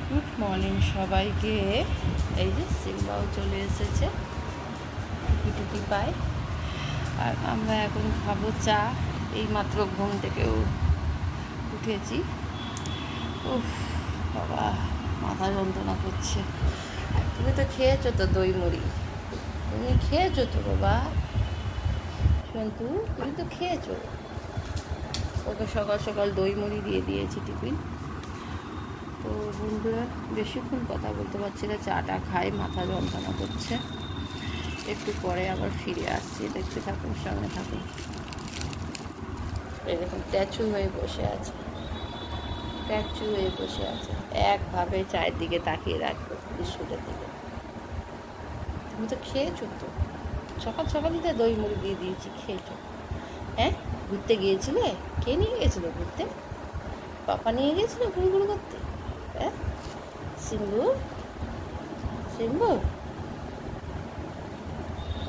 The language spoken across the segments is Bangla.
গুড মর্নিং সবাইকে। এই যে সিম্বাও চলে এসেছে, টুকি পায়। আর আমরা এখন খাবো চা। এই মাত্র ঘুম থেকে উঠেছি। উফ বাবা, মাথা যন্ত্রণা করছে। তুমি তো খেয়েছো তো দই মুড়ি, তুমি খেয়েছো তো বাবা সন্তু, তুমি তো খেয়েছো। ওকে সকাল সকাল দই মুড়ি দিয়ে দিয়েছি টিফিন। তো বন্ধুরা, বেশিক্ষণ কথা বলতে পারছি না, চাটা খাই, মাথা যন্ত্রণা করছে। একটু পরে আবার ফিরে আসছি, দেখতে থাকুন, সঙ্গে থাকুন। এই দেখুন স্ট্যাচু হয়ে বসে আছে, স্ট্যাচু হয়ে বসে আছে, একভাবে চায়ের দিকে তাকিয়ে রাখবো, বিস্কুটের দিকে। তুমি তো খেয়েছো তো, সকাল সকালই তো দই মুড়ি দিয়ে দিয়েছি, খেয়েছো। হ্যাঁ, ঘুরতে গিয়েছিলে? কে নিয়ে গেছিলো ঘুরতে? পাপা নিয়ে গেছিলো ঘুরু ঘুরু করতে? হ্যাঁ সিম্বু, সিম্বু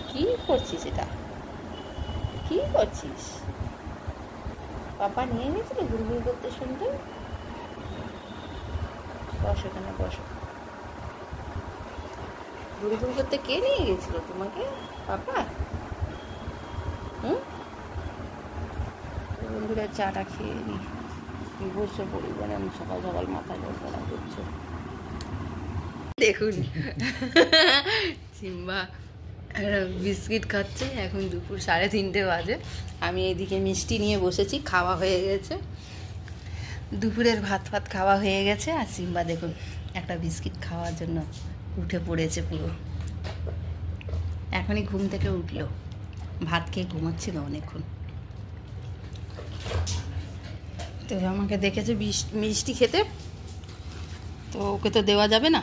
কি করছিস? এটা কি করছিস? পাপা নিয়ে গেছিল ঘুরঘুর করতে, শুনতে। বসো এখানে, বসো। ঘুরঘুর করতে কে নিয়ে গেছিল তোমাকে? পাপা? বন্ধুরা, চাটা খেয়ে নি, বসে পরিবারে। আমি সকাল সকাল মাথা যন্ত্রণা করছে। দেখুন সিম্বা বিস্কিট খাচ্ছে। এখন দুপুর 3:30 বাজে। আমি এইদিকে মিষ্টি নিয়ে বসেছি, খাওয়া হয়ে গেছে, দুপুরের ভাত খাওয়া হয়ে গেছে। আর সিম্বা দেখুন একটা বিস্কিট খাওয়ার জন্য উঠে পড়েছে পুরো। এখনই ঘুম থেকে উঠলো, ভাত খেয়ে ঘুমাচ্ছিল অনেকক্ষণ। তো আমাকে দেখেছে মিষ্টি খেতে, তো ওকে তো দেওয়া যাবে না।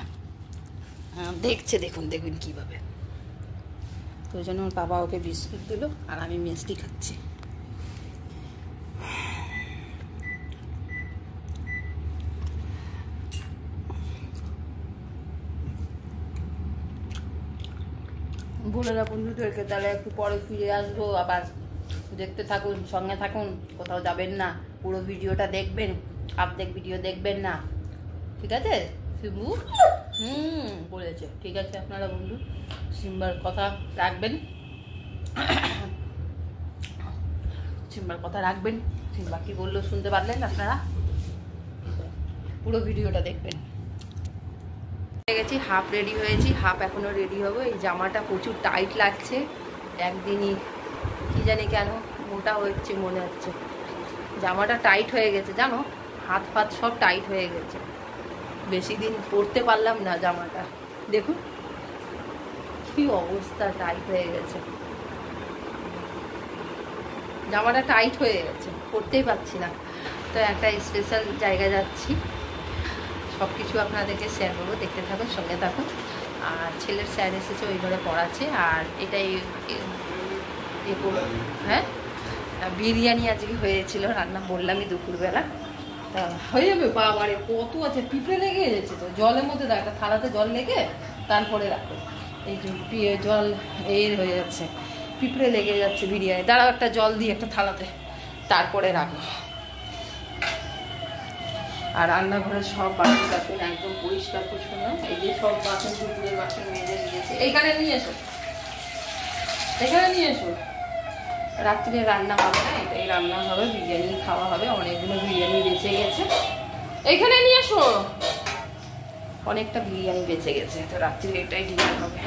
দেখছে, দেখুন দেখুন কীভাবে। তো ওই জন্য ওর বাবা ওকে বিস্কুট দিল, আর আমি মিষ্টি খাচ্ছি। বলে না বন্ধুদেরকে, তাহলে একটু পরে ফিরে আসবো আবার। দেখতে থাকুন, সঙ্গে থাকুন, কোথাও যাবেন না, পুরো ভিডিওটা দেখবেন, আর্ধেক ভিডিও দেখবেন না, ঠিক আছে? সিম্বু বলেছে, ঠিক আছে। আপনারা বন্ধু সিম্বার কথা রাখবেন, সিম্বার কথা রাখবেন। সিম্বা কি বললো শুনতে পারলেন আপনারা? পুরো ভিডিওটা দেখবেন। গেছি, হাফ রেডি হয়েছি, হাফ এখনও রেডি হবো। এই জামাটা প্রচুর টাইট লাগছে, একদিনই কি জানি কেন মোটা হচ্ছে মনে হচ্ছে। জামাটা টাইট হয়ে গেছে জানো, হাত ফাত সব টাইট হয়ে গেছে। বেশি দিন পরতে পারলাম না জামাটা, দেখুন কি অবস্থা, টাইট হয়ে গেছে জামাটা, টাইট হয়ে গেছে, পরতেই পারছি না। তো একটা স্পেশাল জায়গায় যাচ্ছি, সব কিছু আপনাদেরকে শেয়ার করবো, দেখতে থাকুন, সঙ্গে থাকুন। আর ছেলের স্যার এসেছে, ওই ঘরে পড়াচ্ছে। আর এটাই হ্যাঁ, বিরিয়ানি আজকে হয়েছিল রান্না, বললামই দুপুরবেলা। তা হয়ে যাবে। বাবারে কত আছে, পিঁপড়ে লেগে গেছে তো জলের মধ্যে। দেখ, একটা থালাতে জল লেগে তারপরে রাখো। এই যে জল এর হয়ে যাচ্ছে, পিঁপড়ে লেগে যাচ্ছে বিরিয়ানি। দাঁড়াও, একটা জল দিয়ে একটা থালাতে, তারপরে রাখো। আর রান্নাঘরের সব বাসন টাসন একদম পরিষ্কার পরিচ্ছন্ন। এই যে সব বাসন, দুপুরের বাসন মেজে দিয়েছে। এইখানে নিয়ে এসো, এখানে নিয়ে এসো। রাত্রে রান্না হবে না, এটাই রান্না হবে, বিরিয়ানি খাওয়া হবে। অনেকগুলো বিরিয়ানি বেঁচে গেছে, এইখানে নিয়ে এসো। অনেকটা বিরিয়ানি বেঁচে গেছে, তো রাত্রে এটাই ডিনার হবে।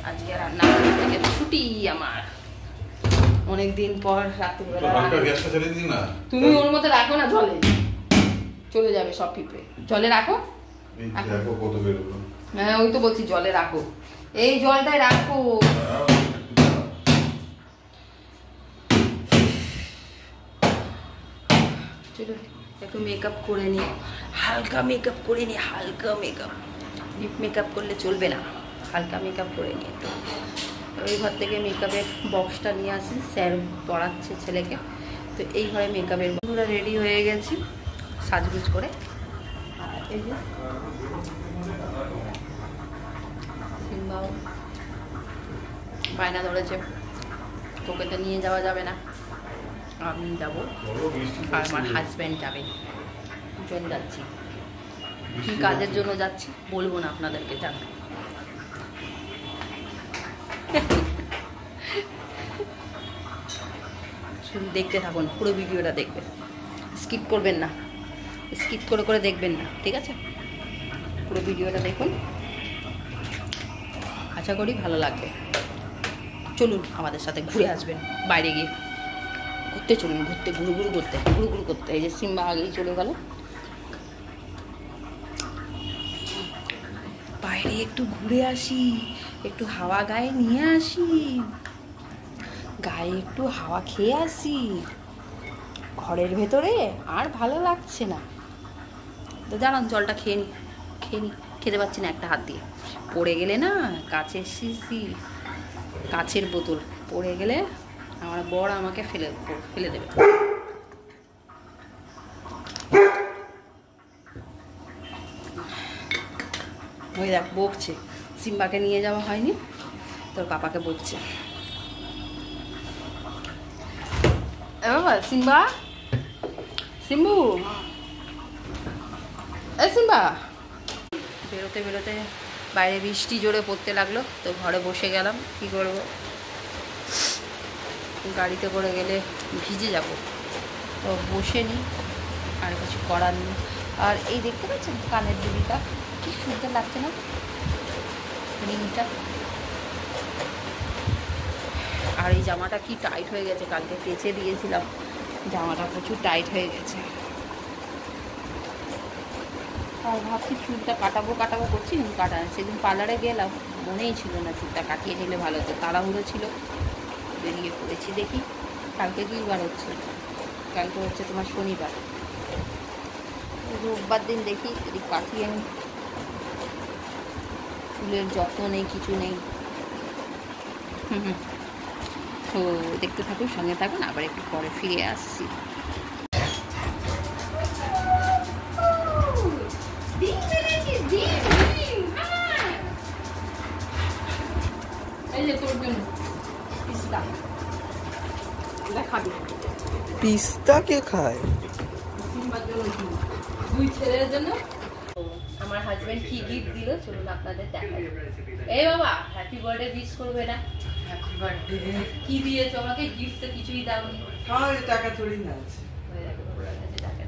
আজকে রান্না থেকে ছুটি আমার, অনেকদিন পর রাত্রিবেলা। তুমি ওর মধ্যে রাখো না, জলে চলে যাবে সব পিঁপড়ে। জলে রাখো। হ্যাঁ, ওই তো বলছি জলে রাখো, এই জলটায় রাখো। চলো একটু মেকআপ করে নিই, হালকা মেকআপ করে নিই, হালকা মেকআপ। ডিপ মেকআপ করলে চলবে না, হালকা মেকআপ করে নিই একটু। ওই ঘর থেকে মেকআপের বক্সটা নিয়ে আসি, স্যার পড়াচ্ছে ছেলেকে। তো এই ঘরে মেকআপের বন্ধুরা রেডি হয়ে গেছি সাজগুজ করে। আর এই যে সিম্বাও বায়না ধরেছে, তোকে তো নিয়ে যাওয়া যাবে না, আমি যাবো আর আমার হাজব্যান্ড যাবে, দুজন যাচ্ছি। কি কাজের জন্য যাচ্ছি বলবো না আপনাদেরকে, জানো। শুধু দেখতে থাকুন, পুরো ভিডিওটা দেখবেন, স্কিপ করবেন না, স্কিপ করে করে দেখবেন না, ঠিক আছে? পুরো ভিডিওটা দেখুন, আশা করি ভালো লাগবে। চলুন আমাদের সাথে ঘুরে আসবেন, বাইরে গিয়ে ঘুরতে চলুন, ঘুরতে, ঘুরু ঘুরু করতে। এই যে সিম্বা আগেই চলে গেল, বাইরে একটু ঘুরে আসি, একটু হাওয়া গায়ে নিয়ে আসি, গায়ে একটু হাওয়া খেয়ে আসি। ঘরের ভেতরে আর ভালো লাগছে না তো, জানান জলটা খেয়ে নি, খেতে পাচ্ছি না একটা হাত দিয়ে। পড়ে গেলে না, কাচের শিশি, কাচের বোতল পড়ে গেলে আমার বর আমাকে ফেলে দেবে। ওই দেখ বকছে, সিম্বাকে নিয়ে যাওয়া হয়নি, তোর পাপাকে বকছে। বাবা সিম্বা, সিম্বু, এ সিম্বা। বেরোতে বেরোতে বাইরে বৃষ্টি জোরে পড়তে লাগলো, তো ঘরে বসে গেলাম। কি করব, গাড়িতে করে গেলে ভিজে যাব, তো বসে নিই, আর কিছু করার নেই। আর এই দেখতে পাচ্ছেন কানের দুলটা কি সুন্দর লাগছে না, রিংটা। আর এই জামাটা কি টাইট হয়ে গেছে, কালকে কেচে দিয়েছিলাম, জামাটা প্রচুর টাইট হয়ে গেছে। আর ভাবছি চুলটা কাটাবো করছি, কিন্তু কাটা না। সেদিন পার্লারে গেলাম, মনেই ছিল না চুলটা কাটিয়ে নিলে ভালো হতো, তাড়াহুড়ো ছিল, বেরিয়ে পড়েছি। দেখি কালকে কী বার হচ্ছে, কালকে হচ্ছে তোমার শনিবার, রোববার দিন দেখি যদি কাটিয়ে নিই। চুলের যত্ন নেই, কিছু নেই। তো দেখতে থাকুন, সঙ্গে থাকুন, আবার একটু পরে ফিরে আসছি। পিস্তা কে খায়? দুই ছেলের জন্য। আমার হাজবেন্ড কি গিফট দিল চলুন আপনাদের দেখাই। এই বাবা হ্যাপি বার্থডে উইশ করবে না? Happy birthday. কি দিয়েছো আমাকে? গিফট তো কিছুই দাওনি। হ্যাঁ টাকা থোড়ি না আছে।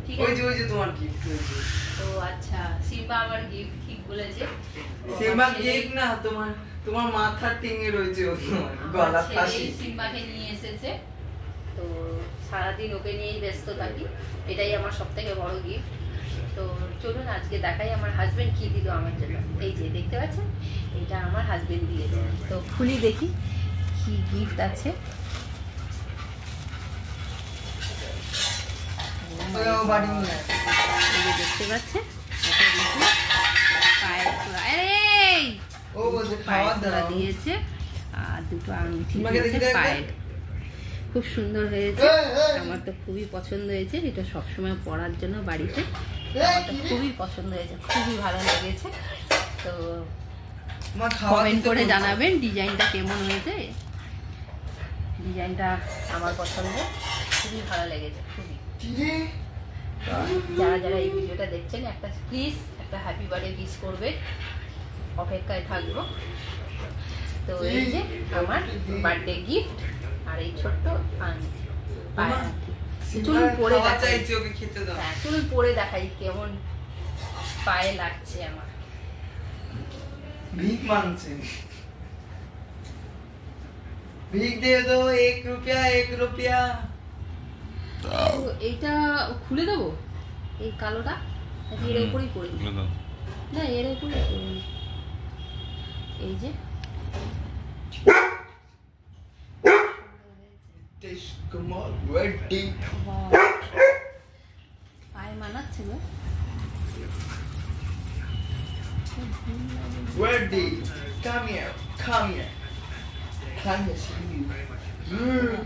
ঠিক আছে, আছে, ওই যে তোমার গিফট হয়েছে। তো আচ্ছা, সিম্বা আমার গিফট ঠিক বলেছে। সিম্বা গিফট না, তোমার মাথা টিঙে রয়েছে, গলা ফাঁসি। সিম্বাকে নিয়ে এসেছে, তো সারাদিন ওকে নিয়েই ব্যস্ত থাকি, এটাই আমার সবথেকে বড় গিফট। তো চলুন আজকে দেখাই আমার হাজবেন্ড কি দিল আমার জন্য। এই যে দেখতে পাচ্ছেন, এটা আমার হাজবেন্ড দিয়েছে, তো খুলি দেখি কি গিফট আছে। দেখতে পাচ্ছেন পায়ের দিয়েছে, আর দুটো আংটি দিয়েছে পায়ের। খুব সুন্দর হয়েছে, আমার তো খুবই পছন্দ হয়েছে। এটা সবসময় পরার জন্য বাড়িতে আমার তো খুবই পছন্দ হয়েছে, খুবই ভালো লেগেছে। তো কমেন্ট করে জানাবেন ডিজাইনটা কেমন হয়েছে। ডিজাইনটা আমার পছন্দ, খুবই ভালো লেগেছে, খুবই। তো যারা যারা এই ভিডিওটা দেখছেন, একটা প্লিজ একটা হ্যাপি বার্থডে উইশ করবে, অপেক্ষায় থাকবো। তো এই যে আমার বার্থডে গিফট, আর এই ছোট্ট চুল পরে দেখাই, চুল পরে দেখাই কেমন পায়ে লাগছে আমার। ভিক মাংছে, ভিক দিয়ে দো, 1 রুপিয়া 1 রুপিয়া। এইটা খুলে দেবো, এই কালোটা এর উপরেই পরে না, এর উপরেই পরে। এই যে পায়ে মানাচ্ছে গো।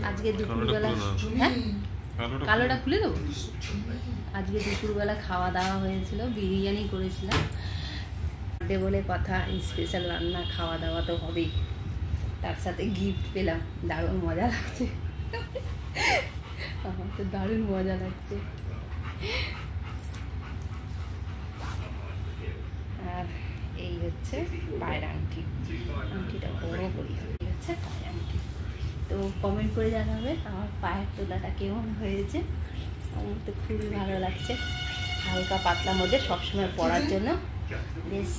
আজকে দুপুরবেলা, হ্যাঁ কালোটা খুলে দেবো। আজকে দুপুরবেলা খাওয়া দাওয়া হয়েছিল, বিরিয়ানি করেছিলাম, বার্থডে বলে কথা, স্পেশাল রান্না, খাওয়া দাওয়া তো হবেই, তার সাথে গিফট পেলাম, দারুণ মজা লাগছে। আমার তো দারুণ মজা লাগছে। হচ্ছে পায়ের আংটি, আংটিটা বড় করি হচ্ছে পায়ের আংটি। তো কমেন্ট করে জানাবে আমার পায়ের তোলাটা কেমন হয়েছে। আমার তো খুবই ভালো লাগছে, হালকা পাতলা মধ্যে সবসময় পরার জন্য বেশ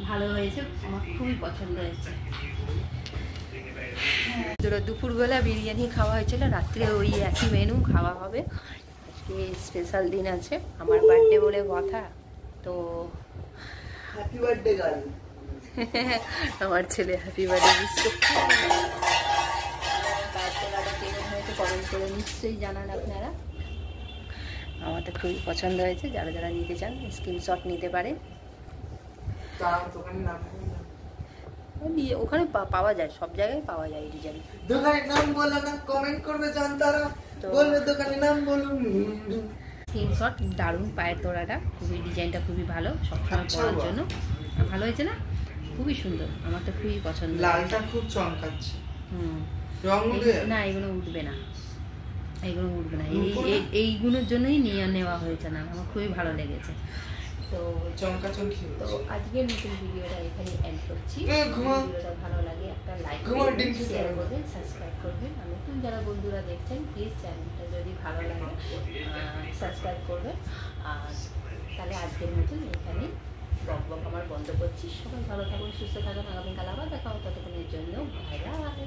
ভালো হয়েছে, আমার খুবই পছন্দ হয়েছে। দুপুরবেলা বিরিয়ানি খাওয়া হয়েছিল, রাত্রে ওই একই মেনু খাওয়া হবে। আজকে স্পেশাল দিন আছে, আমার বার্থডে বলে কথা। তো হ্যাপি বার্থডে গার্ল। আমার ছেলে হ্যাপি বার্থডে উইশ করছে। বার্থডেটা কেমন হয়েছে কমেন্ট করে নিশ্চয়ই জানান আপনারা। আমার তো খুবই পছন্দ হয়েছে, যারা যারা নিতে চান স্ক্রিনশট নিতে পারে। ওখানে পাওয়া যায়, সব জায়গায় পাওয়া যায় এই ডিজাইন। দোকানের নাম বলো না, কমেন্ট করবে জানতারা, বলবে দোকানের নাম বলুন। স্ক্রিনশট। দারুণ পায়ের তোড়াটা, খুবই ডিজাইনটা খুবই ভালো, সবসময় পরার জন্য ভালো হয়েছে না? খুবই সুন্দর, আমার তো খুবই পছন্দ। লালটা খুব চমকাচ্ছে। রং উঠবে না? এগুলো উঠবে না, এইগুলো উঠবে না, এইগুলোর জন্যই নিয়ে নেওয়া হয়েছে না, আমার খুবই ভালো লেগেছে। তো চমকাচমকি। তো আজকের নতুন ভিডিওটা এখানে এন্ড করছি। ভিডিওটা ভালো লাগে একটা লাইক করবেন, শেয়ার করবেন, সাবস্ক্রাইব করবেন। আর নতুন যারা বন্ধুরা দেখছেন প্লিজ চ্যানেলটা যদি ভালো লাগে সাবস্ক্রাইব করবেন। আর তাহলে আজকের মতন এখানে বক আমার বন্ধ করছি। সবাই ভালো থাকুন, সুস্থ থাকুন, আগামীকাল আবার দেখা হবে, ততক্ষণের জন্য বাই বাই।